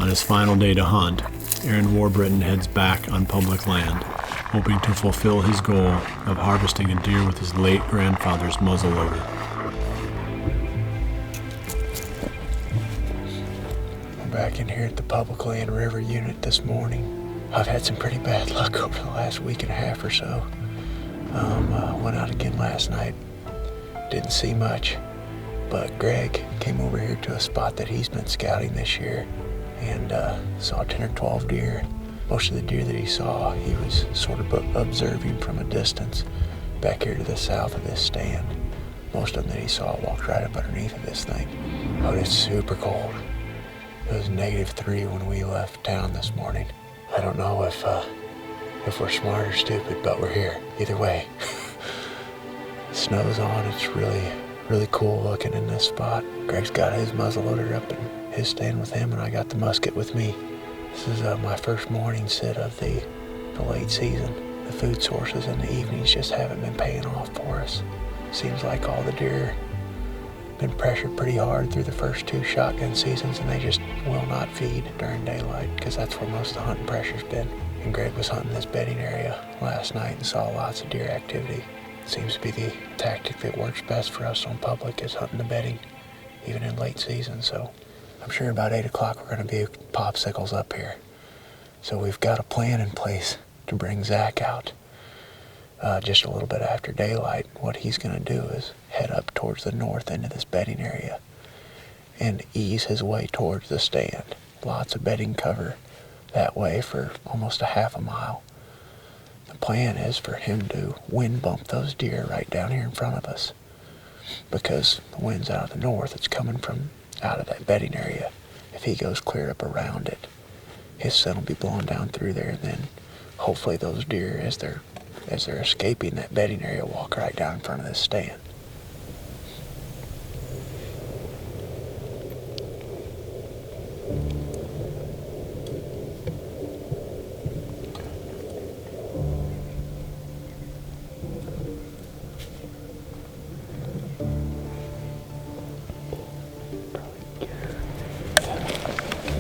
On his final day to hunt, Aaron Warbitton heads back on public land, hoping to fulfill his goal of harvesting a deer with his late grandfather's muzzleloader. I'm back in here at the public land river unit this morning. I've had some pretty bad luck over the last week and a half or so. Went out again last night. Didn't see much, but Greg came over here to a spot that he's been scouting this year and saw 10 or 12 deer. Most of the deer that he saw, he was sort of observing from a distance back here to the south of this stand. Most of them that he saw walked right up underneath of this thing. Oh, it's super cold. It was -3 when we left town this morning. I don't know if we're smart or stupid, but we're here. Either way. Snow's on. It's really cool looking in this spot. Greg's got his muzzleloader up in his stand with him, and I got the musket with me. This is my first morning sit of the late season. The food sources in the evenings just haven't been paying off for us. Seems like all the deer been pressured pretty hard through the first 2 shotgun seasons, and they just will not feed during daylight because that's where most of the hunting pressure's been. And Greg was hunting this bedding area last night and saw lots of deer activity. Seems to be the tactic that works best for us on public is hunting the bedding, even in late season. So I'm sure about 8 o'clock we're going to be popsicles up here. So we've got a plan in place to bring Zach out just a little bit after daylight. What he's going to do is head up towards the north end of this bedding area and ease his way towards the stand. Lots of bedding cover that way for almost a half a mile. The plan is for him to wind bump those deer right down here in front of us because the wind's out of the north. It's coming from out of that bedding area. If he goes clear up around it, his scent will be blowing down through there, and then hopefully those deer, as they're escaping that bedding area, walk right down in front of this stand.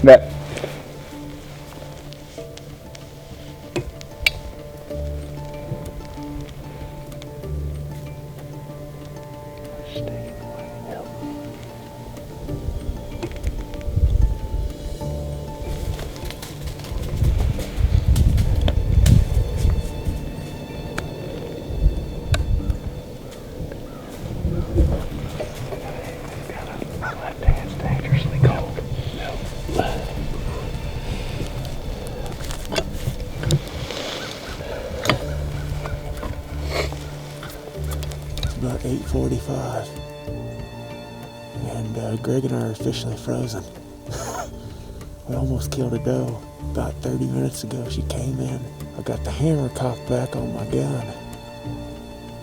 Bet. About 8:45, and Greg and I are officially frozen. We almost killed a doe. About 30 minutes ago she came in. I got the hammer cocked back on my gun,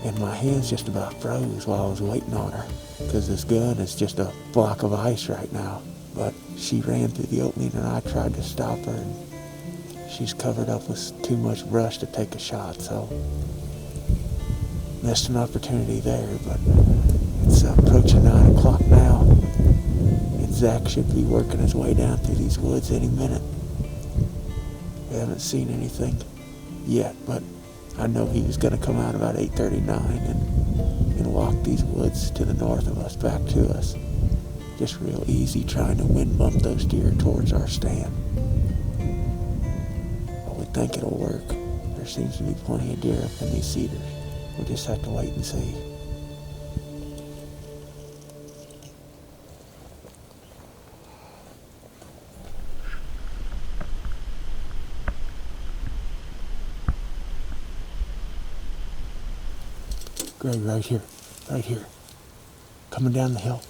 and my hands just about froze while I was waiting on her, because this gun is just a block of ice right now. But she ran through the opening and I tried to stop her, and she's covered up with too much brush to take a shot, so missed an opportunity there. But it's approaching 9 o'clock now, and Zach should be working his way down through these woods any minute. We haven't seen anything yet, but I know he was going to come out about 8:39 and walk these woods to the north of us back to us. Just real easy trying to wind bump those deer towards our stand. But we think it'll work. There seems to be plenty of deer up in these cedars. We'll just have to wait and see. Greg, right here. Coming down the hill.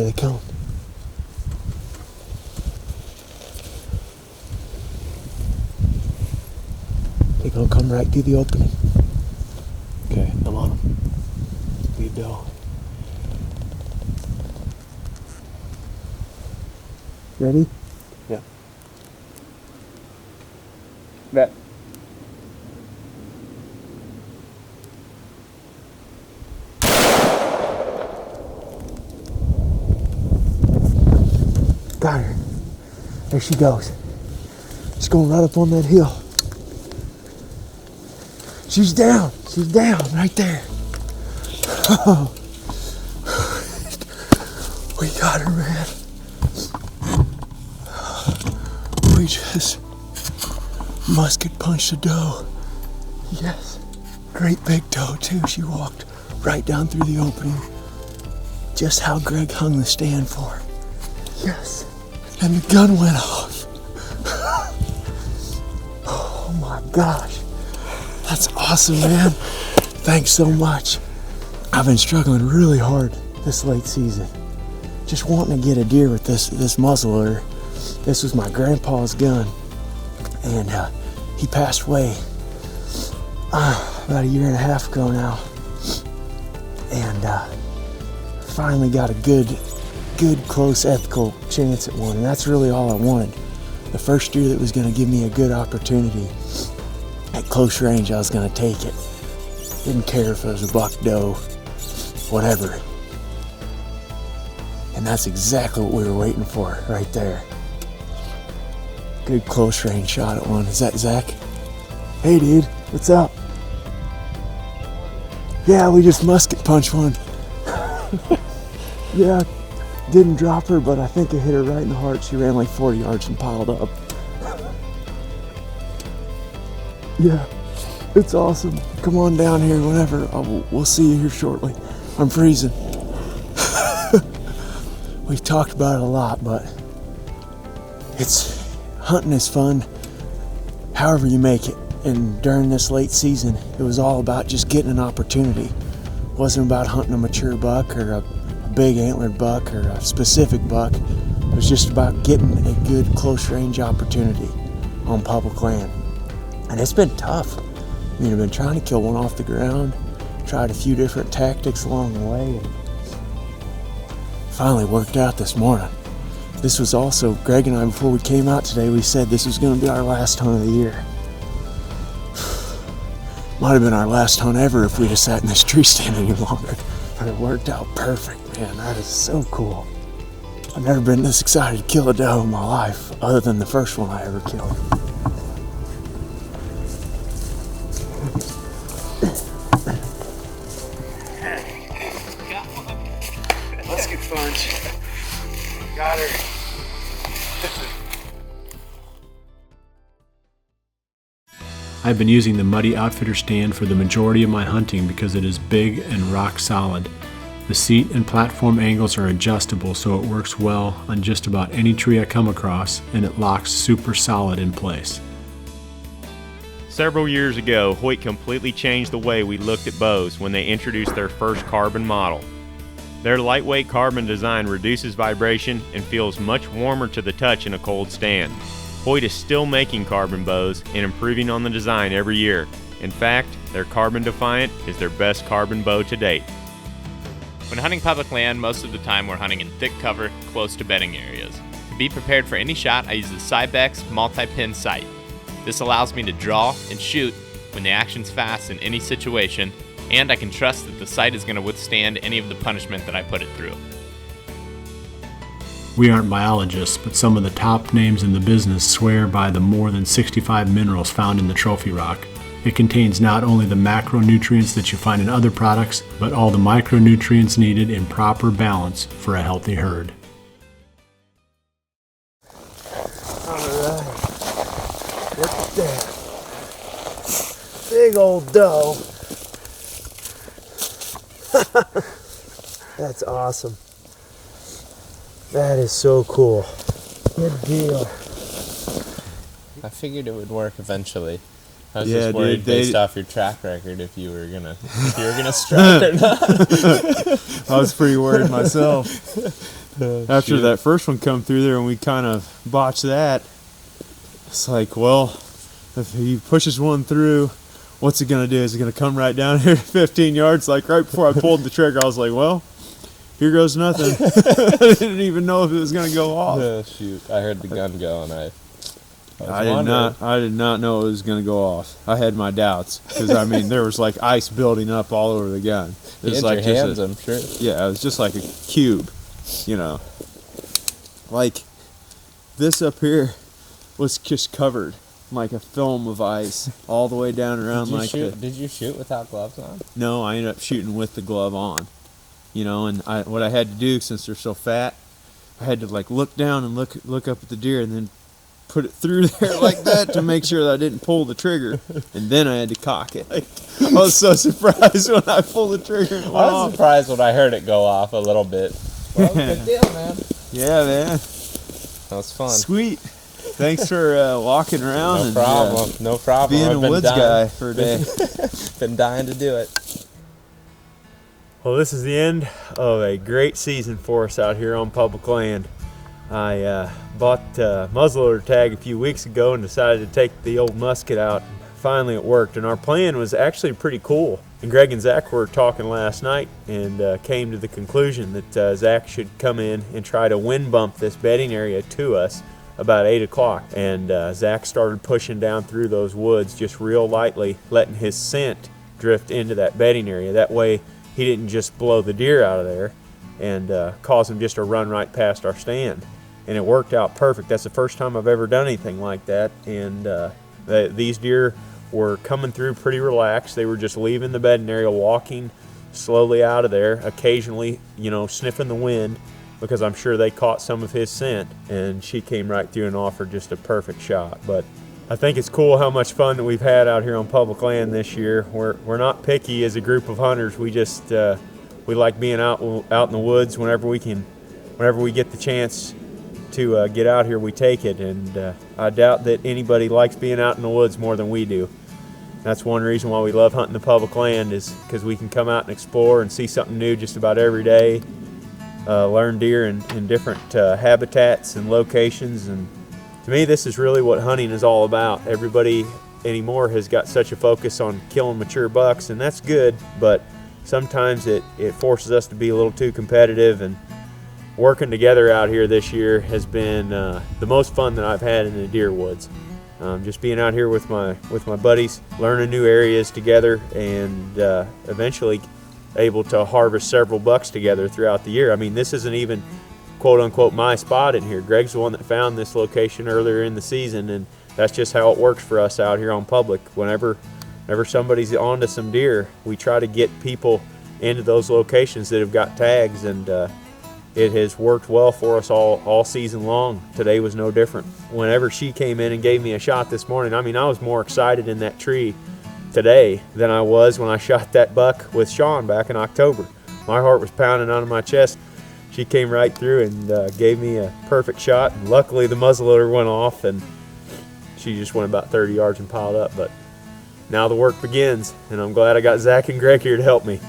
Here they come. They're gonna come right through the opening. Okay, I'm on them. Lead doe. Ready? Yeah. Bet. Got her. There she goes. She's going right up on that hill. She's down. She's down right there. Oh. We got her, man. We just musket punched a doe. Yes. Great big doe, too. She walked right down through the opening. Just how Greg hung the stand for. Yes. And the gun went off. Oh my gosh. That's awesome, man. Thanks so much. I've been struggling really hard this late season. Just wanting to get a deer with this muzzleloader. This was my grandpa's gun. And he passed away about a year and a half ago now. And finally got a good, close, ethical chance at one. And that's really all I wanted. The first deer that was going to give me a good opportunity at close range, I was going to take it. Didn't care if it was a buck, doe, whatever. And that's exactly what we were waiting for right there. Good close range shot at one. Is that Zach? Hey dude, what's up? Yeah, we just musket punched one. Yeah, didn't drop her, but I think I hit her right in the heart. She ran like 40 yards and piled up. Yeah, it's awesome. Come on down here whenever. We'll see you here shortly. I'm freezing. We've talked about it a lot, but hunting is fun however you make it. And during this late season, it was all about just getting an opportunity. It wasn't about hunting a mature buck or a big antlered buck or a specific buck. It was just about getting a good close range opportunity on public land. And it's been tough. I mean, I've been trying to kill one off the ground, tried a few different tactics along the way, and finally worked out this morning. This was also, Greg and I, before we came out today, we said this was going to be our last hunt of the year. Might have been our last hunt ever if we'd have sat in this tree stand any longer. But it worked out perfect, man. That is so cool. I've never been this excited to kill a doe in my life, other than the first one I ever killed. Musket punch. Got her. I've been using the Muddy Outfitter stand for the majority of my hunting because it is big and rock solid. The seat and platform angles are adjustable, so it works well on just about any tree I come across, and it locks super solid in place. Several years ago, Hoyt completely changed the way we looked at bows when they introduced their first carbon model. Their lightweight carbon design reduces vibration and feels much warmer to the touch in a cold stand. Hoyt is still making carbon bows and improving on the design every year. In fact, their Carbon Defiant is their best carbon bow to date. When hunting public land, most of the time we're hunting in thick cover close to bedding areas. To be prepared for any shot, I use the Cybex multi-pin sight. This allows me to draw and shoot when the action's fast in any situation, and I can trust that the sight is going to withstand any of the punishment that I put it through. We aren't biologists, but some of the top names in the business swear by the more than 65 minerals found in the trophy rock. It contains not only the macronutrients that you find in other products, but all the micronutrients needed in proper balance for a healthy herd. Alright. Look at that. Big old doe. That's awesome. That is so cool. Good deal. I figured it would work eventually. I was just worried based off your track record if you were gonna strike or not. I was pretty worried myself. after that first one come through there and we kind of botched that, it's like, well, if he pushes one through, what's it going to do? Is it going to come right down here 15 yards? Like right before I pulled the trigger, I was like, well, here goes nothing. I didn't even know if it was going to go off. Oh, shoot. I heard the gun go and I did not know it was going to go off. I had my doubts because I mean there was like ice building up all over the gun. It was like your hands, I'm sure. Yeah, it was just like a cube, you know. Like this up here was just covered like a film of ice all the way down around Did you shoot without gloves on? No, I ended up shooting with the glove on. You know, and what I had to do since they're so fat, I had to like look down and look up at the deer and then put it through there like that to make sure that I didn't pull the trigger, and then I had to cock it. I was so surprised when I pulled the trigger and it went I was off. surprised when I heard it go off a little bit. Well, good deal, man. Yeah, man. That was fun. Sweet. Thanks for walking around. No problem. Being a woods guy for a day. Been dying to do it. Well, this is the end of a great season for us out here on public land. I bought a muzzleloader tag a few weeks ago and decided to take the old Musket out. Finally it worked, and our plan was actually pretty cool. And Greg and Zach were talking last night and came to the conclusion that Zach should come in and try to wind bump this bedding area to us about 8 o'clock. And Zach started pushing down through those woods just real lightly, letting his scent drift into that bedding area. That way he didn't just blow the deer out of there and cause him just to run right past our stand. And it worked out perfect. That's the first time I've ever done anything like that. And these deer were coming through pretty relaxed. They were just leaving the bedding area, walking slowly out of there, occasionally, you know, sniffing the wind, because I'm sure they caught some of his scent. And she came right through and offered just a perfect shot. But I think it's cool how much fun that we've had out here on public land this year. We're not picky as a group of hunters. We just we like being out in the woods whenever we get the chance to get out here. We take it, and I doubt that anybody likes being out in the woods more than we do. That's one reason why we love hunting the public land, is because we can come out and explore and see something new just about every day, learn deer in different habitats and locations. And to me, this is really what hunting is all about. Everybody anymore has got such a focus on killing mature bucks, and that's good, but sometimes it forces us to be a little too competitive. And working together out here this year has been the most fun that I've had in the deer woods. Just being out here with my buddies, learning new areas together, and eventually able to harvest several bucks together throughout the year. I mean, this isn't even quote unquote my spot in here. Greg's the one that found this location earlier in the season, and that's just how it works for us out here on public. Whenever somebody's onto some deer, we try to get people into those locations that have got tags, and it has worked well for us all season long. Today was no different. Whenever she came in and gave me a shot this morning, I mean, I was more excited in that tree today than I was when I shot that buck with Sean back in October. My heart was pounding out of my chest. She came right through and gave me a perfect shot. And luckily the muzzleloader went off and she just went about 30 yards and piled up. But now the work begins, and I'm glad I got Zach and Greg here to help me.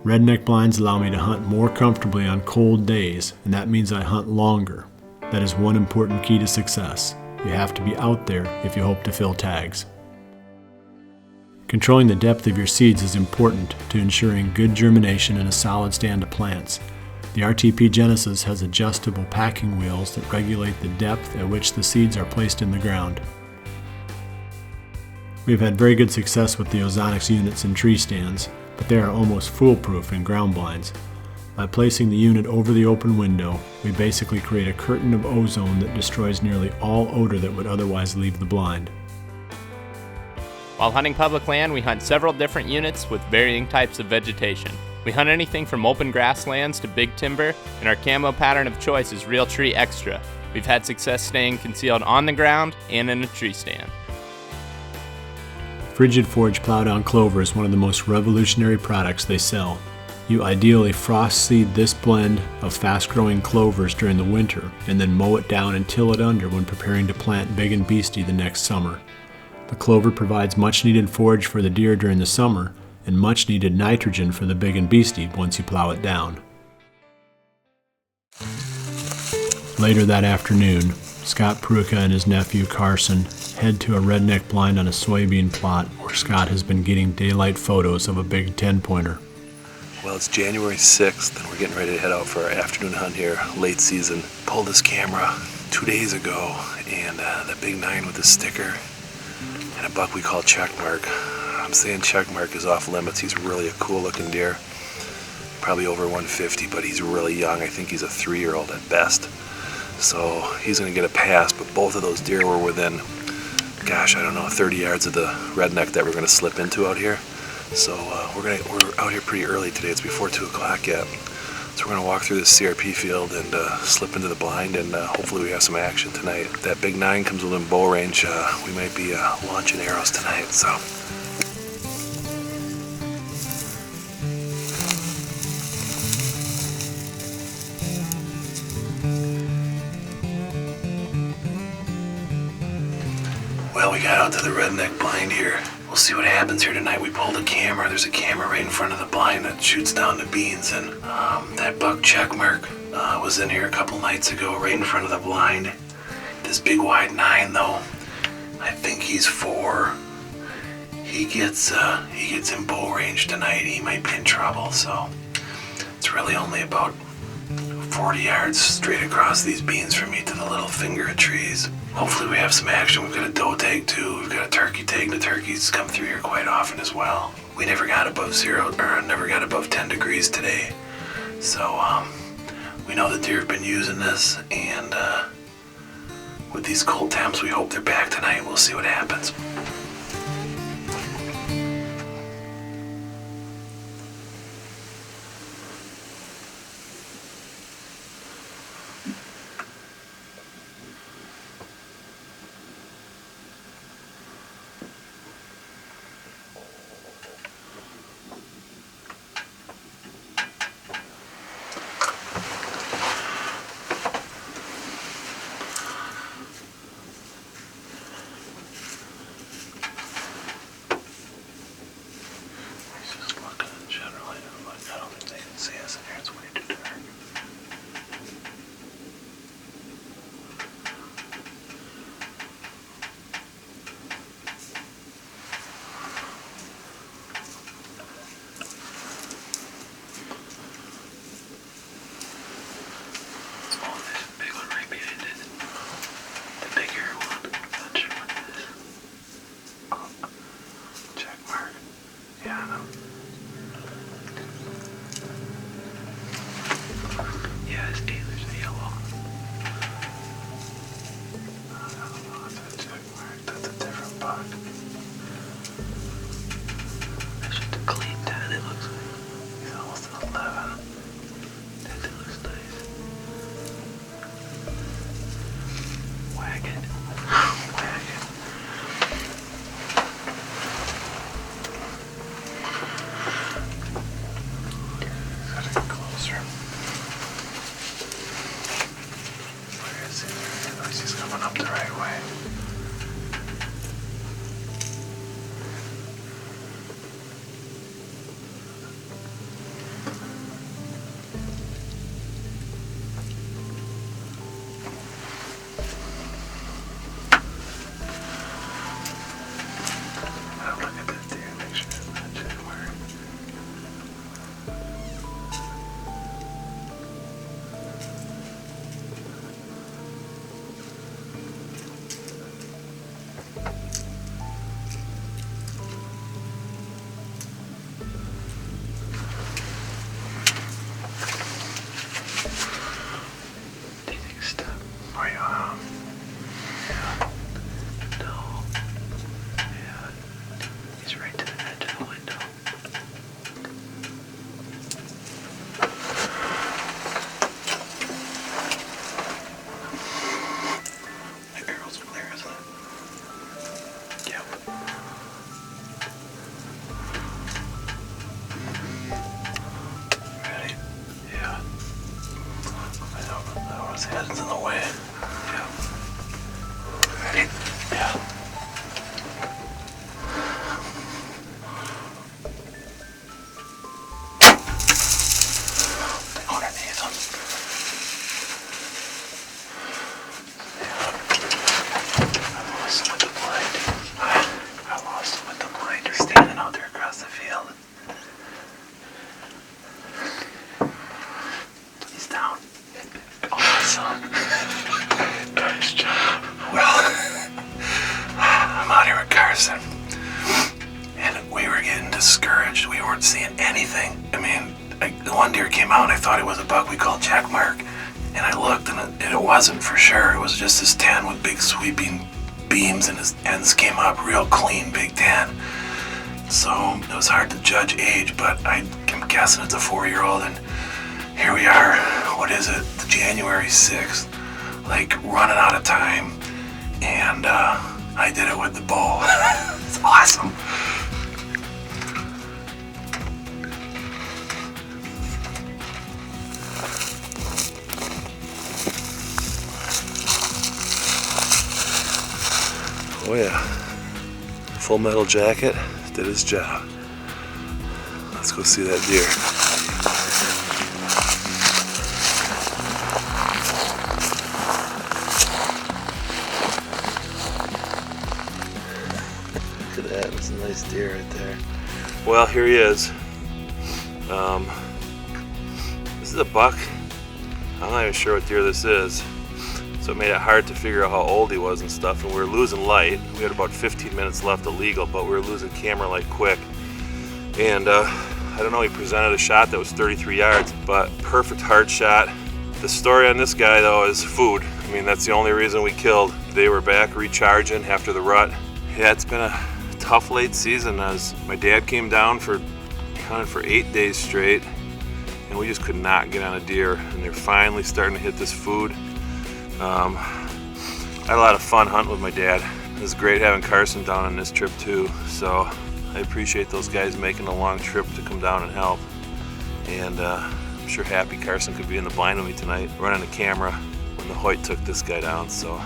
Redneck blinds allow me to hunt more comfortably on cold days, and that means I hunt longer. That is one important key to success. You have to be out there if you hope to fill tags. Controlling the depth of your seeds is important to ensuring good germination and a solid stand of plants. The RTP Genesis has adjustable packing wheels that regulate the depth at which the seeds are placed in the ground. We've had very good success with the Ozonics units in tree stands, but they are almost foolproof in ground blinds. By placing the unit over the open window, we basically create a curtain of ozone that destroys nearly all odor that would otherwise leave the blind. While hunting public land, we hunt several different units with varying types of vegetation. We hunt anything from open grasslands to big timber, and our camo pattern of choice is Real Tree Extra. We've had success staying concealed on the ground and in a tree stand. Frigid Forage Plowdown Clover is one of the most revolutionary products they sell. You ideally frost seed this blend of fast-growing clovers during the winter and then mow it down and till it under when preparing to plant Big and Beastie the next summer. The clover provides much-needed forage for the deer during the summer and much-needed nitrogen for the Big and Beastie once you plow it down. Later that afternoon, Scott Prucha and his nephew Carson head to a redneck blind on a soybean plot where Scott has been getting daylight photos of a big 10-pointer. Well, it's January 6th, and we're getting ready to head out for our afternoon hunt here, late season. Pulled this camera 2 days ago, and that big 9 with the sticker, and a buck we call Checkmark. I'm saying Checkmark is off limits. He's really a cool-looking deer. Probably over 150, but he's really young. I think he's a 3-year-old at best. So he's going to get a pass, but both of those deer were within, gosh, I don't know, 30 yards of the redneck that we're going to slip into out here. So we're out here pretty early today. It's before 2 o'clock yet. So we're going to walk through this CRP field and slip into the blind, and hopefully we have some action tonight. If that big 9 comes within bow range, we might be launching arrows tonight. So. Well, we got out to the redneck blind here. We'll see what happens here tonight. We pulled a camera. There's a camera right in front of the blind that shoots down the beans. And that buck Checkmark was in here a couple nights ago right in front of the blind. This big wide 9 though, I think he's 4. He gets in bow range tonight. He might be in trouble. So it's really only about 40 yards straight across these beans from me to the little finger of trees. Hopefully we have some action. We've got a doe tag too. We've got a turkey tag. The turkeys come through here quite often as well. We never got above 10 degrees today. So we know the deer have been using this, and with these cold temps, we hope they're back tonight. We'll see what happens. discouraged. We weren't seeing anything. I mean, the one deer came out and I thought it was a buck we called checkmark. And I looked and it wasn't for sure. It was just this tan with big sweeping beams and his ends came up real clean, big tan. So it was hard to judge age, but I'm guessing it's a 4-year-old. And here we are, what is it, January 6th, like running out of time. And I did it with the bow. It's awesome. Oh yeah, full metal jacket did his job. Let's go see that deer. Look at that, that's a nice deer right there. Well, here he is. This is a buck. I'm not even sure what deer this is. So it made it hard to figure out how old he was and stuff, and we were losing light. We had about 15 minutes left illegal, but we were losing camera light quick. And I don't know, he presented a shot that was 33 yards, but perfect hard shot. The story on this guy though is food. I mean, that's the only reason we killed. They were back recharging after the rut. Yeah, it's been a tough late season as my dad came down for hunting for 8 days straight, and we just could not get on a deer, and they're finally starting to hit this food. I had a lot of fun hunting with my dad. It was great having Carson down on this trip too, so I appreciate those guys making a long trip to come down and help. And I'm sure happy Carson could be in the blind with me tonight, running the camera when the Hoyt took this guy down. So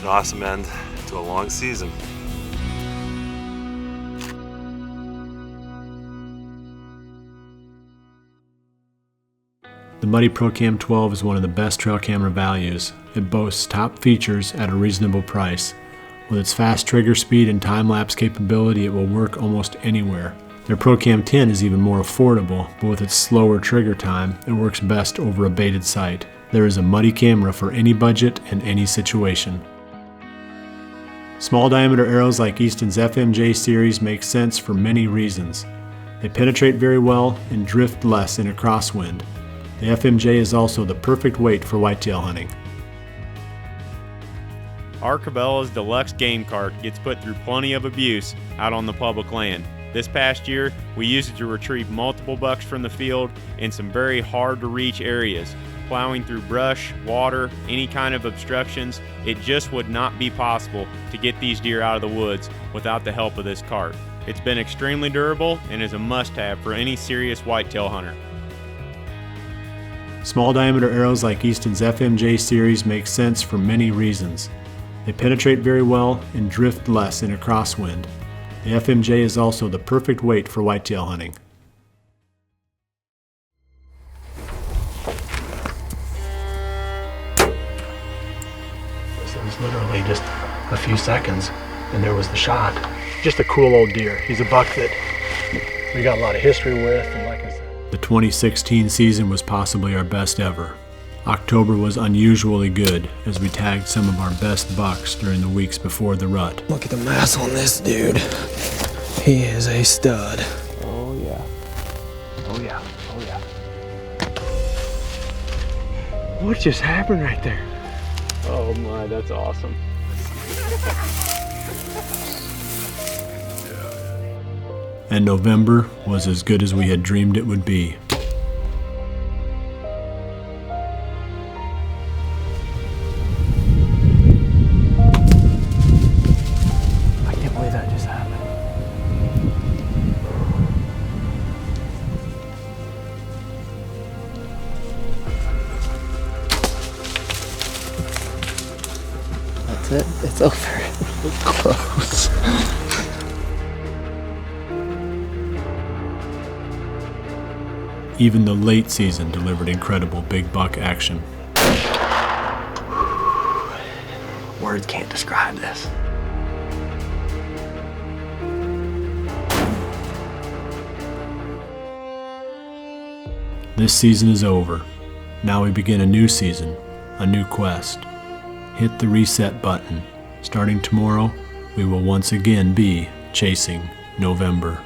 an awesome end to a long season. The Muddy ProCam 12 is one of the best trail camera values. It boasts top features at a reasonable price. With its fast trigger speed and time-lapse capability, it will work almost anywhere. Their ProCam 10 is even more affordable, but with its slower trigger time, it works best over a baited sight. There is a Muddy camera for any budget and any situation. Small diameter arrows like Easton's FMJ series make sense for many reasons. They penetrate very well and drift less in a crosswind. The FMJ is also the perfect weight for whitetail hunting. Our Cabela's deluxe game cart gets put through plenty of abuse out on the public land. This past year, we used it to retrieve multiple bucks from the field in some very hard to reach areas. Plowing through brush, water, any kind of obstructions, it just would not be possible to get these deer out of the woods without the help of this cart. It's been extremely durable and is a must-have for any serious whitetail hunter. Small diameter arrows like Easton's FMJ series make sense for many reasons. They penetrate very well and drift less in a crosswind. The FMJ is also the perfect weight for whitetail hunting. It was literally just a few seconds and there was the shot. Just a cool old deer. He's a buck that we got a lot of history with, and like I said, the 2016 season was possibly our best ever. October was unusually good as we tagged some of our best bucks during the weeks before the rut. Look at the mass on this dude. He is a stud. Oh yeah. Oh yeah, oh yeah. What just happened right there? Oh my, that's awesome. And November was as good as we had dreamed it would be. I can't believe that just happened. That's it. It's over. Close. Even the late season delivered incredible big buck action. Words can't describe this. This season is over. Now we begin a new season, a new quest. Hit the reset button. Starting tomorrow, we will once again be chasing November.